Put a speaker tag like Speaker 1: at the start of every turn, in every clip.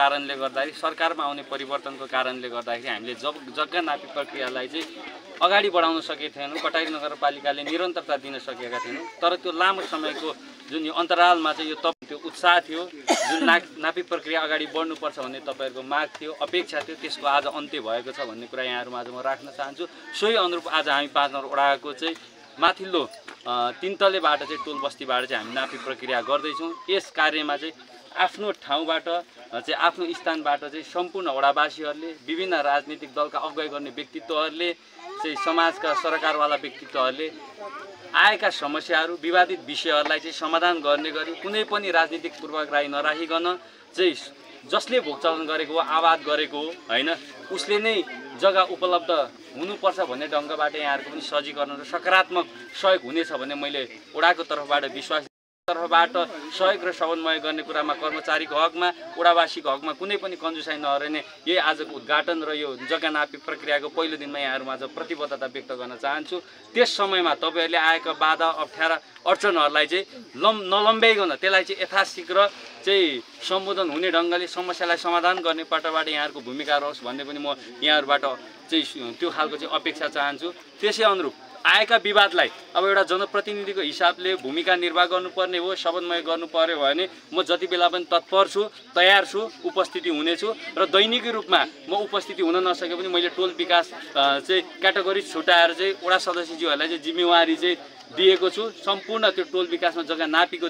Speaker 1: कारणले गर्दाखेरि सरकारमा आउने परिवर्तनको कारणले गर्दाखेरि हामीले जग्गा नापी प्रक्रियालाई चाहिँ अगाडि बढाउन सकेका थिएनौँ। कटारी नगरपालिकाले निरन्तरता दिन सकेका थिएनौँ। तर त्यो लामो समयको जुन यो अन्तरालमा चाहिँ यो त्यो उत्साह थियो, जुन नापी प्रक्रिया अगाडि बढ्नुपर्छ भन्ने तपाईँहरूको माग थियो, अपेक्षा थियो, त्यसको आज अन्त्य भएको छ भन्ने कुरा यहाँहरूमा आज म राख्न चाहन्छु। सोही अनुरूप आज हामी 5 नम्बर वडाको चाहिँ माथिल्लो 3 तलेबाट चाहिँ टोल बस्तीबाट चाहिँ हामी नापी प्रक्रिया गर्दैछौँ। यस कार्यमा चाहिँ आफ्नो ठाउँबाट चाहिँ आफ्नो स्थानबाट चाहिँ सम्पूर्ण वडावासीहरूले, विभिन्न राजनीतिक दलका अगुवाई गर्ने व्यक्तित्वहरूले चाहिँ समाजका सरकारवाला व्यक्तित्वहरूले आएका समस्याहरू, विवादित विषयहरूलाई चाहिँ समाधान गर्ने गरी कुनै पनि राजनीतिक पूर्वाग्रह नराखिकन चाहिँ जसले भोगचलन गरेको हो, आवाज गरेको हो हैन, उसले नै जग्गा उपलब्ध हुनुपर्छ भन्ने ढङ्गबाट यहाँहरूको पनि सजीकरण र सकारात्मक सहयोग हुनेछ भन्ने मैले वडाको तर्फबाट विश्वास तर्फबाट सहयोग र समन्वय गर्ने कुरामा कर्मचारीको हकमा, वडावासीको हकमा कुनै पनि कन्जुसाइ नहरने यही आजको उद्घाटन र यो जग्गा नापी प्रक्रियाको पहिलो दिनमा यहाँहरूमा आज प्रतिबद्धता व्यक्त गर्न चाहन्छु। त्यस समयमा तपाईँहरूले आएका बाधा अप्ठ्यारा अडचनहरूलाई चाहिँ नलम्ब्याइकन त्यसलाई चाहिँ यथाशीघ्र चाहिँ सम्बोधन हुने ढङ्गले समस्यालाई समाधान गर्ने पटबाट यहाँहरूको भूमिका रहोस् भन्ने पनि म यहाँहरूबाट चाहिँ त्यो खालको चाहिँ अपेक्षा चाहन्छु। त्यसै अनुरूप आएका विवादलाई अब एउटा जनप्रतिनिधिको हिसाबले भूमिका निर्वाह गर्नुपर्ने हो, समन्वय गर्नु पर्यो भने म जति बेला पनि तत्पर छु, तयार छु, उपस्थिति हुनेछु र दैनिकी रूपमा म उपस्थिति हुन नसके पनि मैले टोल विकास चाहिँ क्याटेगोरी छुटाएर चाहिँ वडा सदस्यज्यूहरूलाई चाहिँ जिम्मेवारी चाहिँ दिएको छु। सम्पूर्ण त्यो टोल विकासमा जग्गा नापीको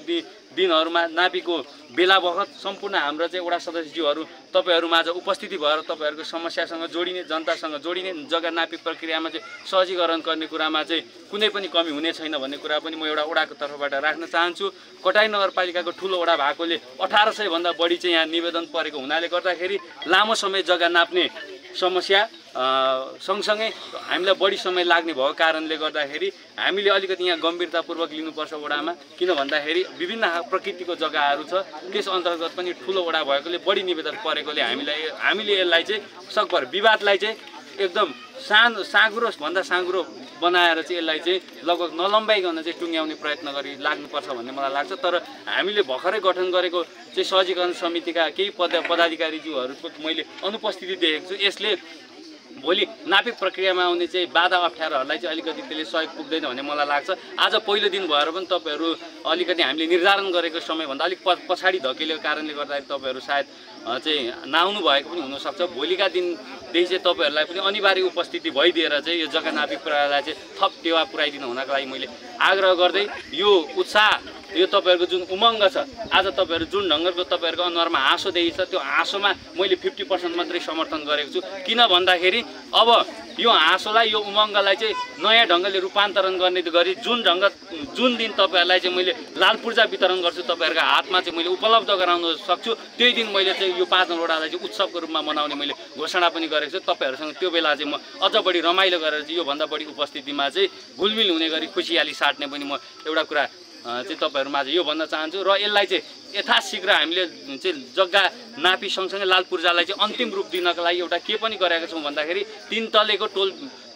Speaker 1: दिनहरूमा नापीको बेला बखत सम्पूर्ण हाम्रो चाहिँ वडा सदस्यज्यूहरू तपाईँहरूमाझ उपस्थिति भएर तपाईँहरूको समस्यासँग जोडिने, जनतासँग जोडिने, जग्गा नापी प्रक्रियामा चाहिँ सहजीकरण गर्ने कुरामा चाहिँ कुनै पनि कमी हुने छैन भन्ने कुरा पनि म एउटा वडाको तर्फबाट राख्न चाहन्छु। कटारी नगरपालिकाको ठुलो वडा भएकोले 1800 भन्दा बढी चाहिँ यहाँ निवेदन परेको हुनाले गर्दाखेरि लामो समय जग्गा नाप्ने समस्या सँगसँगै हामीलाई बढी समय लाग्ने भएको कारणले गर्दाखेरि हामीले अलिकति यहाँ गम्भीरतापूर्वक लिनुपर्छ वडामा। किन भन्दाखेरि विभिन्न प्रकृतिको जग्गाहरू छ, त्यस अन्तर्गत पनि ठुलो वडा भएकोले बढी निवेदन परेकोले हामीले यसलाई चाहिँ सकभर विवादलाई चाहिँ एकदम साँगुरो भन्दा साँगुरो बनाएर चाहिँ यसलाई चाहिँ लगभग नलम्बाइकन चाहिँ टुङ्ग्याउने प्रयत्न गरी लाग्नुपर्छ भन्ने मलाई लाग्छ। तर हामीले भर्खरै गठन गरेको चाहिँ सहजीकरण समितिका केही पदाधिकारीज्यूहरूको मैले अनुपस्थिति देखेको छु। यसले भोलि नापी प्रक्रियामा आउने चाहिँ बाधा अप्ठ्याराहरूलाई चाहिँ अलिकति त्यसले सहयोग पुग्दैन भन्ने मलाई लाग्छ। आज पहिलो दिन भएर पनि तपाईँहरू अलिकति हामीले निर्धारण गरेको समयभन्दा अलिक पछाडि धकेलेको कारणले गर्दाखेरि तपाईँहरू सायद चाहिँ नआउनु भएको पनि हुनसक्छ। भोलिका दिनदेखि चाहिँ तपाईँहरूलाई पनि अनिवार्य उपस्थिति भइदिएर चाहिँ यो जग्गा नापी प्रक्रियालाई चाहिँ थप टेवा पुऱ्याइदिनु हुनको लागि मैले आग्रह गर्दै यो उत्साह, यो तपाईँहरूको जुन उमङ्ग छ, आज तपाईँहरू जुन ढङ्गको तपाईँहरूको अनुहारमा हाँसो देखिन्छ, त्यो हाँसोमा मैले 50% मात्रै समर्थन गरेको छु। किन भन्दाखेरि अब यो हाँसोलाई, यो उमङ्गलाई चाहिँ नयाँ ढङ्गले रूपान्तरण गर्ने गरी जुन दिन तपाईँहरूलाई चाहिँ मैले लाल पूर्जा वितरण गर्छु, तपाईँहरूको हातमा चाहिँ मैले उपलब्ध गराउन सक्छु, त्यही दिन मैले चाहिँ यो 5 नम्बर वडालाई चाहिँ उत्सवको रूपमा मनाउने मैले घोषणा पनि गरेको छु। तपाईँहरूसँग त्यो बेला चाहिँ म अझ बढी रमाइलो गरेर चाहिँ योभन्दा बढी उपस्थितिमा चाहिँ घुलमिल हुने गरी खुसियाली साट्ने पनि म एउटा कुरा चाहिँ तपाईँहरूमाझ यो भन्न चाहन्छु। र यसलाई चाहिँ यथाशीघ्र हामीले चाहिँ जग्गा नापी सँगसँगै लाल पूर्जालाई चाहिँ अन्तिम रूप दिनको लागि एउटा के पनि गरेका छौँ भन्दाखेरि 3 तलेको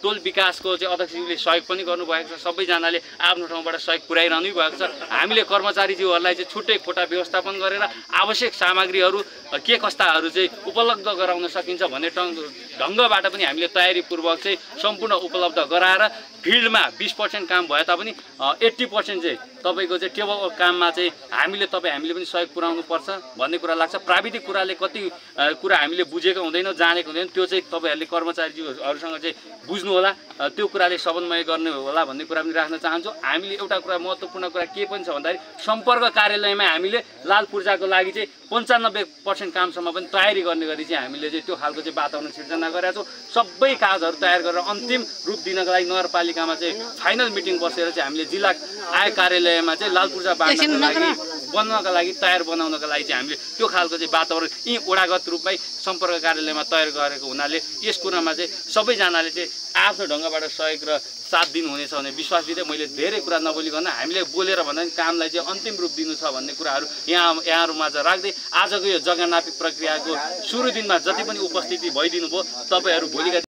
Speaker 1: टोल विकासको चाहिँ अध्यक्षज्यूले सहयोग पनि गर्नुभएको छ। सबैजनाले आफ्नो ठाउँबाट सहयोग पुर्याइरहनु भएको छ। हामीले कर्मचारीज्यूहरूलाई चाहिँ छुट्टै कोटा व्यवस्थापन गरेर आवश्यक सामग्रीहरू के कस्ताहरू चाहिँ उपलब्ध गराउन सकिन्छ भन्ने ढङ्गबाट पनि हामीले तयारीपूर्वक चाहिँ सम्पूर्ण उपलब्ध गराएर फिल्डमा 20% काम भए तापनि 80% चाहिँ तपाईँको चाहिँ टेबल काममा चाहिँ हामीले पनि सहयोग पुर्याउनुपर्छ भन्ने कुरा लाग्छ। प्राविधिक कुराले कति कुरा हामीले बुझेको हुँदैन, जानेको हुँदैन, त्यो चाहिँ तपाईँहरूले कर्मचारीज्यूहरूसँग चाहिँ बुझ्नु होला, त्यो कुराले समन्वय गर्ने होला भन्ने कुरा पनि राख्न चाहन्छु। हामीले एउटा कुरा महत्त्वपूर्ण कुरा के पनि छ भन्दाखेरि सम्पर्क कार्यालयमा हामीले लाल पूर्जाको लागि चाहिँ 95% कामसम्म पनि तयारी गर्ने गरी चाहिँ हामीले चाहिँ त्यो खालको चाहिँ वातावरण सिर्जना गरेका छौँ। सबै कागजहरू तयार गरेर अन्तिम रूप दिनको लागि नगरपालिकामा चाहिँ फाइनल मिटिङ बसेर चाहिँ हामीले जिल्ला आय कार्यालयमा चाहिँ लाल पूर्जा बाँड्नको लागि बन्नको लागि तयार बनाउनको लागि चाहिँ हामीले त्यो खालको चाहिँ वातावरण यी वडागत रूपमै सम्पर्क कार्यालयमा तयार गरेको हुनाले यस कुरामा चाहिँ सबैजनाले चाहिँ आफ्नो ढङ्गबाट सहयोग र साथ दिनुहुनेछ भन्ने विश्वास दिँदै मैले धेरै कुरा नबोलिकन हामीले बोलेर भन्दा पनि कामलाई चाहिँ अन्तिम रूप दिनु छ भन्ने कुराहरू यहाँहरूमाझ राख्दै आजको यो जग्गा नापी प्रक्रियाको सुरु दिनमा जति पनि उपस्थिति भइदिनु भयो, तपाईँहरू भोलिका